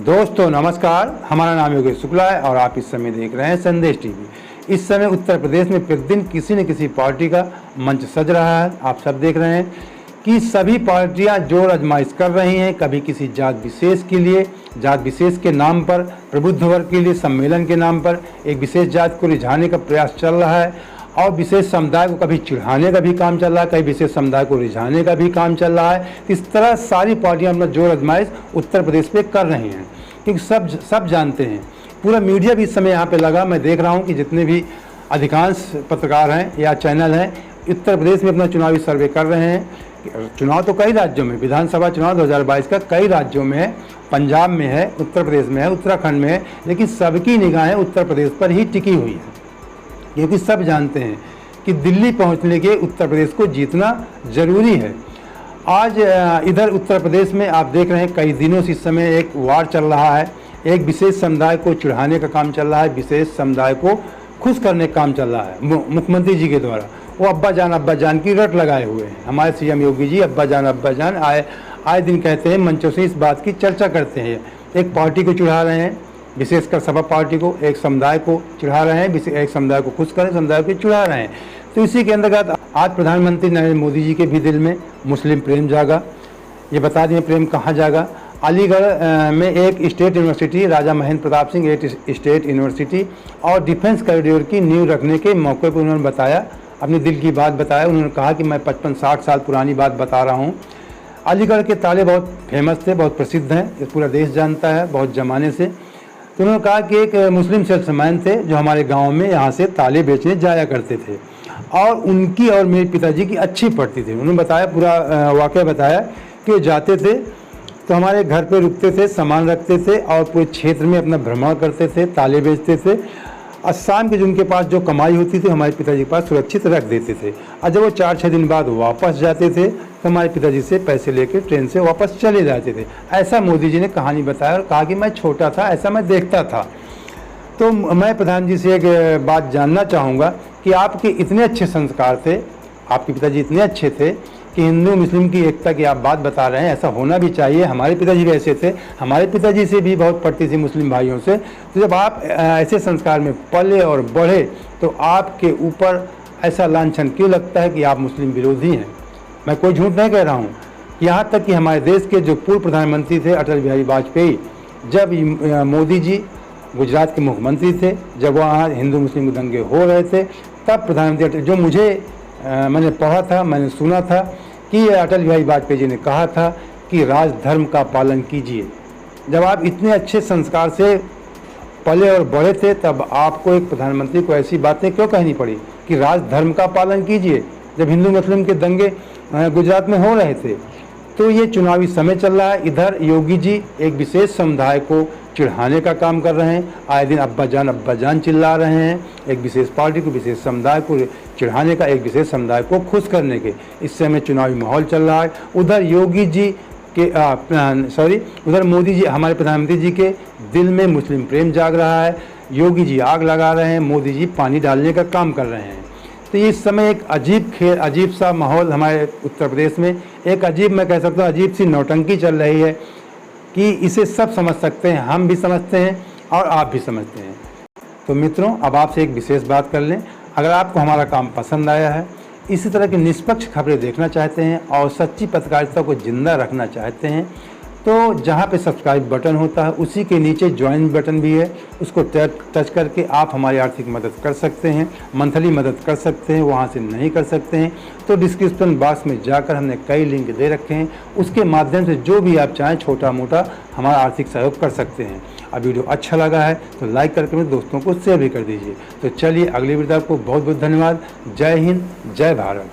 दोस्तों नमस्कार, हमारा नाम योगेश शुक्ला है और आप इस समय देख रहे हैं संदेश टीवी। इस समय उत्तर प्रदेश में प्रतिदिन किसी न किसी पार्टी का मंच सज रहा है। आप सब देख रहे हैं कि सभी पार्टियां जोर आजमाइश कर रही हैं, कभी किसी जात विशेष के लिए, जात विशेष के नाम पर, प्रबुद्ध वर्ग के लिए सम्मेलन के नाम पर एक विशेष जात को रिझाने का प्रयास चल रहा है और विशेष समुदाय को कभी चिढ़ाने का भी काम चल रहा है, कभी विशेष समुदाय को रिझाने का भी काम चल रहा है। इस तरह सारी पार्टियां अपना जोर आजमाइश उत्तर प्रदेश पे कर रही हैं, क्योंकि सब जानते हैं, पूरा मीडिया भी इस समय यहाँ पे लगा। मैं देख रहा हूँ कि जितने भी अधिकांश पत्रकार हैं या चैनल हैं उत्तर प्रदेश में अपना चुनावी सर्वे कर रहे हैं। चुनाव तो कई राज्यों में, विधानसभा चुनाव 2022 का कई राज्यों में है, पंजाब में है, उत्तर प्रदेश में है, उत्तराखंड में है, लेकिन सबकी निगाहें उत्तर प्रदेश पर ही टिकी हुई है, क्योंकि सब जानते हैं कि दिल्ली पहुंचने के उत्तर प्रदेश को जीतना जरूरी है। आज इधर उत्तर प्रदेश में आप देख रहे हैं कई दिनों से इस समय एक वार चल रहा है, एक विशेष समुदाय को चिढ़ाने का काम चल रहा है, विशेष समुदाय को खुश करने का काम चल रहा है मुख्यमंत्री जी के द्वारा। वो अब्बा जान की रट लगाए हुए हैं। हमारे सीएम योगी जी अब्बा जान आए दिन कहते हैं, मंचों से इस बात की चर्चा करते हैं। एक पार्टी को चिढ़ा रहे हैं, विशेषकर सपा पार्टी को, एक समुदाय को चिढ़ा रहे हैं, एक समुदाय को खुश करें, समुदाय को चिढ़ा रहे हैं। तो इसी के अंतर्गत आज प्रधानमंत्री नरेंद्र मोदी जी के भी दिल में मुस्लिम प्रेम जागा। ये बता दें प्रेम कहाँ जागा। अलीगढ़ में एक स्टेट यूनिवर्सिटी, राजा महेंद्र प्रताप सिंह स्टेट यूनिवर्सिटी और डिफेंस कॉरिडोर की नींव रखने के मौके पर उन्होंने बताया, अपने दिल की बात बताया। उन्होंने कहा कि मैं 55-60 साल पुरानी बात बता रहा हूँ। अलीगढ़ के ताले बहुत फेमस थे, बहुत प्रसिद्ध हैं, ये पूरा देश जानता है बहुत ज़माने से। तो उन्होंने कहा कि एक मुस्लिम सेल्समैन थे जो हमारे गांव में यहाँ से ताले बेचने जाया करते थे और उनकी और मेरे पिताजी की अच्छी पड़ती थी। उन्होंने बताया, पूरा वाक़या बताया कि वो जाते थे तो हमारे घर पे रुकते थे, सामान रखते थे और पूरे क्षेत्र में अपना भ्रमण करते थे, ताले बेचते थे और शाम के जो उनके पास जो कमाई होती थी हमारे पिताजी के पास सुरक्षित रख देते थे। और जब वो 4-6 दिन बाद वापस जाते थे तो हमारे पिताजी से पैसे लेकर ट्रेन से वापस चले जाते थे। ऐसा मोदी जी ने कहानी बताया और कहा कि मैं छोटा था, ऐसा मैं देखता था। तो मैं प्रधान जी से एक बात जानना चाहूँगा कि आपके इतने अच्छे संस्कार थे, आपके पिताजी इतने अच्छे थे कि हिंदू मुस्लिम की एकता की आप बात बता रहे हैं, ऐसा होना भी चाहिए। हमारे पिताजी भी ऐसे थे, हमारे पिताजी से भी बहुत पड़ती थी मुस्लिम भाइयों से। तो जब आप ऐसे संस्कार में पले और बढ़े तो आपके ऊपर ऐसा लांछन क्यों लगता है कि आप मुस्लिम विरोधी हैं? मैं कोई झूठ नहीं कह रहा हूँ। यहाँ तक कि हमारे देश के जो पूर्व प्रधानमंत्री थे अटल बिहारी वाजपेयी, जब मोदी जी गुजरात के मुख्यमंत्री थे, जब वहाँ हिंदू मुस्लिम दंगे हो रहे थे, तब प्रधानमंत्री जो मैंने पढ़ा था, मैंने सुना था कि अटल बिहारी वाजपेयी जी ने कहा था कि राजधर्म का पालन कीजिए। जब आप इतने अच्छे संस्कार से पले और बड़े थे तब आपको एक प्रधानमंत्री को ऐसी बातें क्यों कहनी पड़ी कि राजधर्म का पालन कीजिए, जब हिंदू मुस्लिम के दंगे गुजरात में हो रहे थे? तो ये चुनावी समय चल रहा है। इधर योगी जी एक विशेष समुदाय को चिढ़ाने का काम कर रहे हैं, आए दिन अब्बा जान चिल्ला रहे हैं, एक विशेष पार्टी को, विशेष समुदाय को चिढ़ाने का, एक विशेष समुदाय को खुश करने के। इस समय चुनावी माहौल चल रहा है। उधर योगी जी के उधर मोदी जी, हमारे प्रधानमंत्री जी के दिल में मुस्लिम प्रेम जाग रहा है। योगी जी आग लगा रहे हैं, मोदी जी पानी डालने का काम कर रहे हैं। तो इस समय एक अजीब सा माहौल हमारे उत्तर प्रदेश में, एक अजीब, मैं कह सकता हूँ अजीब सी नौटंकी चल रही है कि इसे सब समझ सकते हैं, हम भी समझते हैं और आप भी समझते हैं। तो मित्रों, अब आपसे एक विशेष बात कर लें, अगर आपको हमारा काम पसंद आया है, इसी तरह की निष्पक्ष खबरें देखना चाहते हैं और सच्ची पत्रकारिता को जिंदा रखना चाहते हैं, तो जहाँ पे सब्सक्राइब बटन होता है उसी के नीचे ज्वाइन बटन भी है, उसको टच करके आप हमारी आर्थिक मदद कर सकते हैं, मंथली मदद कर सकते हैं। वहाँ से नहीं कर सकते हैं तो डिस्क्रिप्शन बॉक्स में जाकर हमने कई लिंक दे रखे हैं, उसके माध्यम से जो भी आप चाहें छोटा मोटा हमारा आर्थिक सहयोग कर सकते हैं। अब वीडियो अच्छा लगा है तो लाइक करके मेरे दोस्तों को शेयर भी कर दीजिए। तो चलिए अगली वीडियो, आपको बहुत बहुत धन्यवाद। जय हिंद, जय भारत।